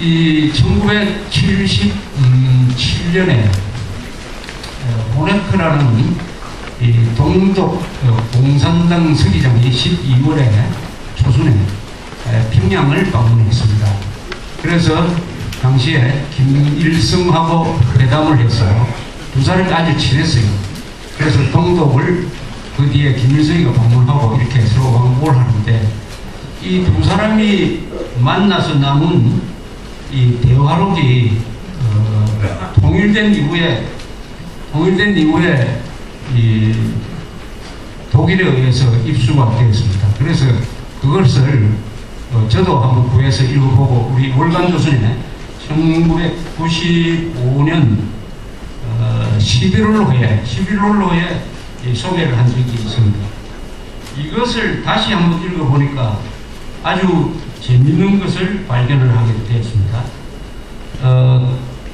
이 1977년에 호네크라는 이 동독 공산당 서기장이 12월에 초순에 평양을 방문했습니다. 그래서 당시에 김일성하고 회담을 해서 두 사람이 아주 친했어요. 그래서 동독을 그 뒤에 김일성이가 방문하고 이렇게 서로 왕복을 하는데 이 두 사람이 만나서 남은 이 대화록이 통일된 이후에 이 독일에 의해서 입수가 되었습니다. 그래서 그것을 저도 한번 구해서 읽어보고 우리 월간조선에 1995년 11월호에 소개를 한 적이 있습니다. 이것을 다시 한번 읽어보니까 아주 재밌는 것을 발견을 하게 되었습니다.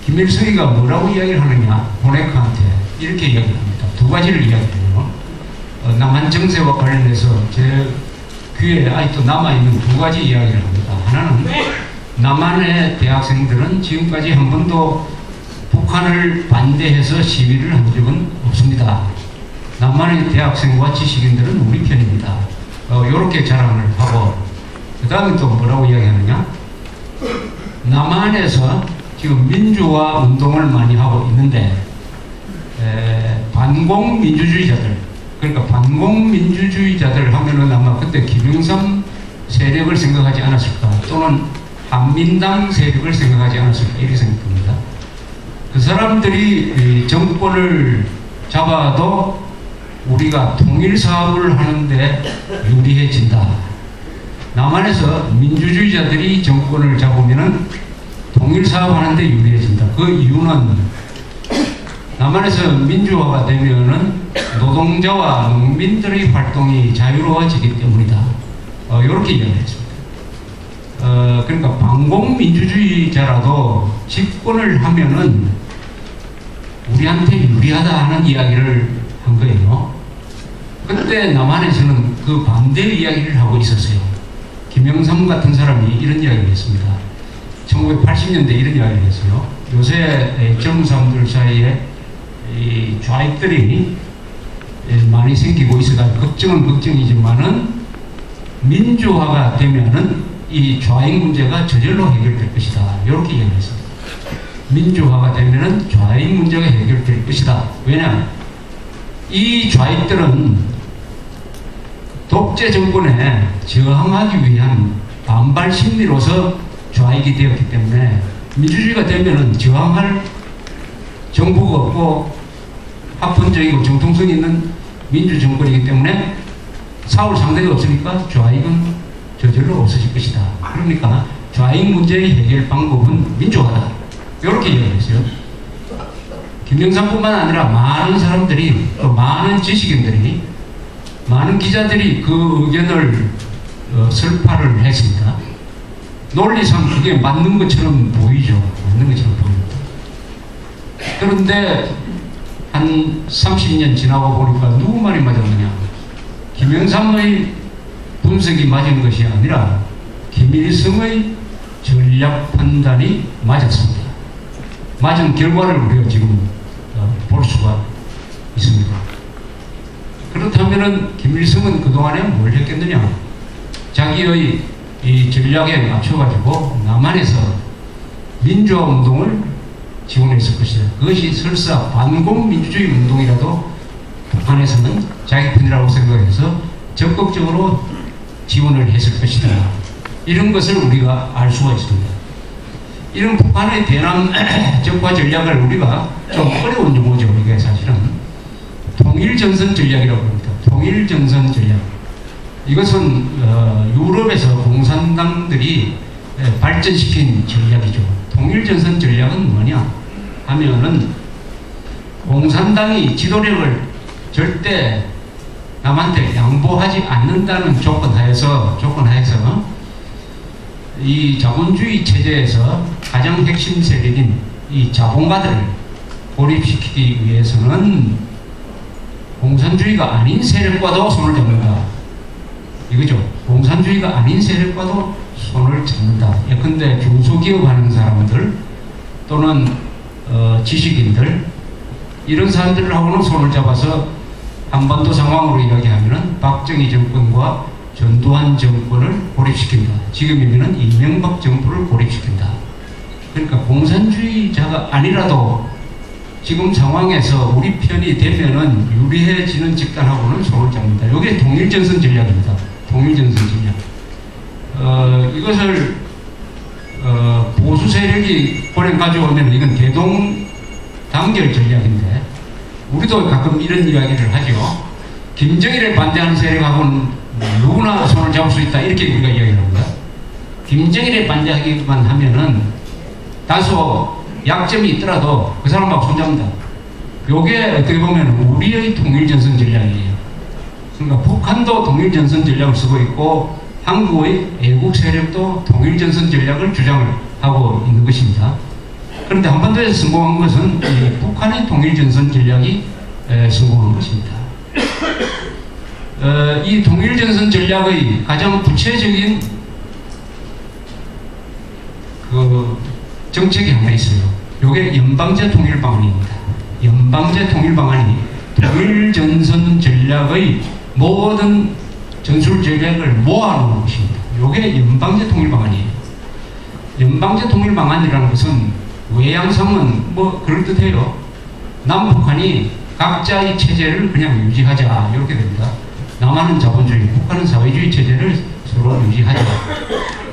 김일성이가 뭐라고 이야기를 하느냐, 호네크한테 이렇게 이야기를 합니다. 두 가지를 이야기해요. 남한 정세와 관련해서 제 귀에 아직도 남아있는 두 가지 이야기를 합니다. 하나는 남한의 대학생들은 지금까지 한 번도 북한을 반대해서 시위를 한 적은 없습니다. 남한의 대학생과 지식인들은 우리 편입니다. 이렇게 자랑을 하고, 그 다음에 또 뭐라고 이야기하느냐, 남한에서 지금 민주화 운동을 많이 하고 있는데 반공민주주의자들, 그러니까 반공민주주의자들 하면은 아마 그때 김영삼 세력을 생각하지 않았을까, 또는 한민당 세력을 생각하지 않았을까, 이렇게 생각합니다. 그 사람들이 정권을 잡아도 우리가 통일사업을 하는데 유리해진다. 남한에서 민주주의자들이 정권을 잡으면은 통일사업 하는데 유리해진다. 그 이유는 남한에서 민주화가 되면은 노동자와 농민들의 활동이 자유로워지기 때문이다. 이렇게 이야기했습니다. 그러니까 반공민주주의자라도 집권을 하면은 우리한테 유리하다 하는 이야기를 한 거예요. 그때 남한에서는 그 반대의 이야기를 하고 있었어요. 김영삼 같은 사람이 이런 이야기를 했습니다. 1980년대 이런 이야기를 했어요. 요새 젊은 사람들 사이에 이 좌익들이 많이 생기고 있어서 걱정은 걱정이지만은 민주화가 되면은 이 좌익 문제가 저절로 해결될 것이다. 이렇게 이야기했습니다. 민주화가 되면은 좌익 문제가 해결될 것이다. 왜냐? 이 좌익들은 독재 정권에 저항하기 위한 반발 심리로서 좌익이 되었기 때문에 민주주의가 되면은 저항할 정부가 없고 합헌적이고 정통성 있는 민주정권이기 때문에 싸울 상대가 없으니까 좌익은 저절로 없어질 것이다. 그러니까 좌익 문제의 해결 방법은 민주화다. 이렇게 얘기했어요. 김영삼뿐만 아니라 많은 사람들이, 또 많은 지식인들이, 많은 기자들이 그 의견을 설파를 했습니다. 논리상 그게 맞는 것처럼 보이죠. 맞는 것처럼 보입니다. 그런데 한 30년 지나고 보니까 누구 말이 맞았느냐? 김영삼의 분석이 맞은 것이 아니라 김일성의 전략 판단이 맞았습니다. 맞은 결과를 우리가 지금 볼 수가 있습니다. 그렇다면은 김일성은 그동안에 뭘 했겠느냐? 자기의 이 전략에 맞춰가지고 남한에서 민주화 운동을 지원했을 것이다. 그것이 설사 반공민주주의 운동이라도 북한에서는 자기 편이라고 생각해서 적극적으로 지원을 했을 것이다. 이런 것을 우리가 알 수가 있습니다. 이런 북한의 대남 적화 전략을 우리가 좀 어려운 용어죠. 이게 사실은 통일전선 전략이라고 합니다. 통일전선 전략. 이것은 유럽에서 공산당들이 발전시킨 전략이죠. 통일전선 전략은 뭐냐 하면은 공산당이 지도력을 절대 남한테 양보하지 않는다는 조건하에서 이 자본주의 체제에서 가장 핵심 세력인 이 자본가들을 고립시키기 위해서는 공산주의가 아닌 세력과도 손을 잡는다. 이거죠. 공산주의가 아닌 세력과도 손을 잡는다. 예컨대 중소기업하는 사람들 또는 지식인들 이런 사람들하고는 손을 잡아서 한반도 상황으로 이야기하면은 박정희 정권과 전두환 정권을 고립시킨다. 지금이면은 이명박 정부를 고립시킨다. 그러니까 공산주의자가 아니라도 지금 상황에서 우리 편이 되면은 유리해지는 집단하고는 손을 잡는다. 이게 통일전선 전략입니다. 통일전선 전략. 이것을 보수 세력이 권력 가져오면 이건 대동단결 전략인데 우리도 가끔 이런 이야기를 하죠. 김정일에 반대하는 세력하고는 누구나 손을 잡을 수 있다. 이렇게 우리가 이야기를 합니다. 김정일에 반대하기만 하면은 다소 약점이 있더라도 그 사람하고 손잡는다. 요게 어떻게 보면 우리의 통일전선 전략이에요. 그러니까 북한도 통일전선 전략을 쓰고 있고 한국의 애국 세력도 통일전선 전략을 주장을 하고 있는 것입니다. 그런데 한반도에서 성공한 것은 이 북한의 통일전선 전략이 성공한 것입니다. 이 통일전선 전략의 가장 구체적인 그 정책이 하나 있어요. 이게 연방제 통일 방안입니다. 연방제 통일 방안이 통일전선 전략의 모든 전술 전략을 모아놓은 것입니다. 이게 연방제 통일 방안이에요. 연방제 통일 방안이라는 것은 외양성은 뭐 그럴듯해요. 남북한이 각자의 체제를 그냥 유지하자 이렇게 됩니다. 남한은 자본주의, 북한은 사회주의 체제를 서로 유지하자.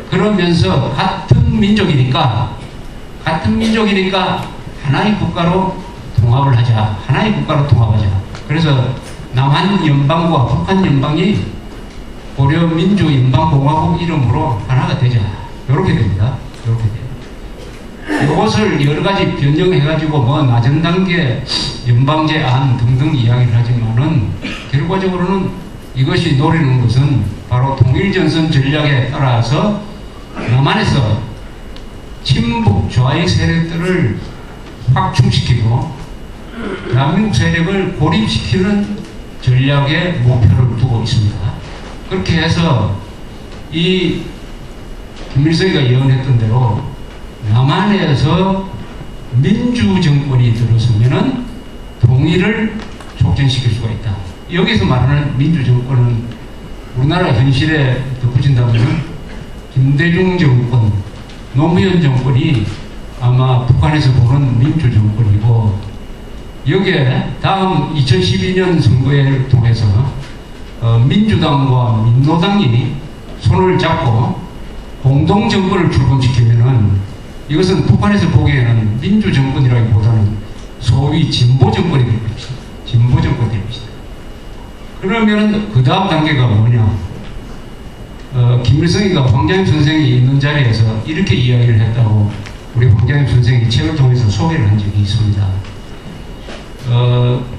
그러면서 같은 민족이니까 하나의 국가로 통합을 하자. 하나의 국가로 통합하자. 그래서 남한 연방과 북한 연방이 고려민주연방공화국 이름으로 하나가 되자. 이렇게 됩니다. 이렇게 돼요. 이것을 여러 가지 변형해가지고 뭐 낮은 단계 연방제 안 등등 이야기를 하지만은 결과적으로는 이것이 노리는 것은 바로 통일전선 전략에 따라서 남한에서 친북 좌익 세력들을 확충시키고 대한민국 세력을 고립시키는 전략의 목표를 두고 있습니다. 그렇게 해서 이 김일성이가 예언했던 대로 남한에서 민주정권이 들어서면은 통일을 촉진시킬 수가 있다. 여기서 말하는 민주정권은 우리나라 현실에 덧붙인다면 김대중 정권, 노무현 정권이 아마 북한에서 보는 민주정권이고 여기에 다음 2012년 선거를 통해서 민주당과 민노당이 손을 잡고 공동정권을 출범시키면은 이것은 북한에서 보기에는 민주정권이라기보다는 소위 진보정권이 될 것이다. 진보정권이 될 것이다. 그러면은 그 다음 단계가 뭐냐? 김일성이가 황장엽 선생이 있는 자리에서 이렇게 이야기를 했다고 우리 황장엽 선생이 책을 통해서 소개를 한 적이 있습니다.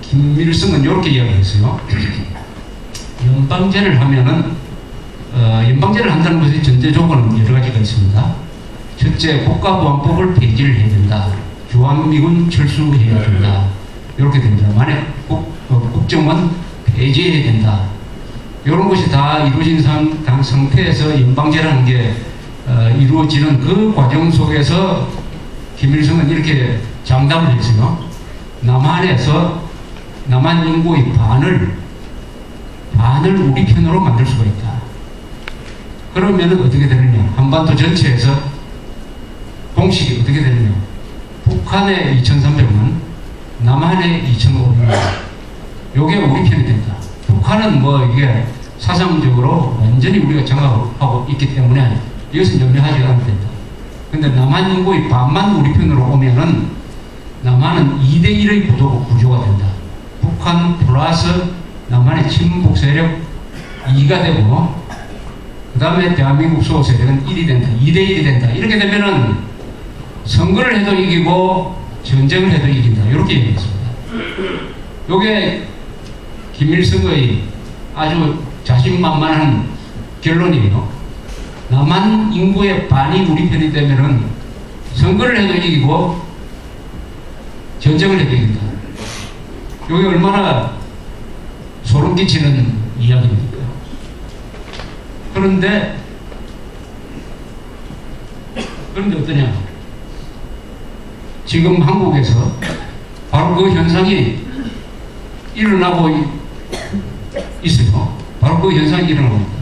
김일성은 이렇게 이야기했어요. 연방제를 하면은 연방제를 한다는 것의 전제 조건은 여러 가지가 있습니다. 첫째, 국가보안법을 폐지를 해야 된다. 주한미군 철수해야 된다. 이렇게 됩니다. 만약 국정원 폐지해야 된다. 이런 것이 다 이루어진 상태에서 연방제라는 게 이루어지는 그 과정 속에서 김일성은 이렇게 장담을 했어요. 남한에서 남한 인구의 반을 우리 편으로 만들 수가 있다. 그러면은 어떻게 되느냐? 한반도 전체에서 공식이 어떻게 되느냐? 북한의 2,300만, 남한의 2,500만. 요게 우리 편이 된다. 북한은 뭐 이게 사상적으로 완전히 우리가 장악하고 있기 때문에 이것은 염려하지 않아도 된다. 근데 남한 인구의 반만 우리 편으로 오면은 남한은 2대1의 구조가 된다. 북한 플러스 남한의 친북 세력 2가 되고 그 다음에 대한민국 수호 세력은 1이 된다. 2대1이 된다. 이렇게 되면은 선거를 해도 이기고 전쟁을 해도 이긴다. 이렇게 얘기했습니다. 요게 김일성의 아주 자신만만한 결론이에요. 남한 인구의 반이 우리 편이 되면은 선거를 해도 이기고 전쟁을 해도 이긴다. 이게 얼마나 소름 끼치는 이야기입니까? 그런데 그런데 어떠냐? 지금 한국에서 바로 그 현상이 일어나고 있어요. 바로 그 현상이 일어나고 있습니다.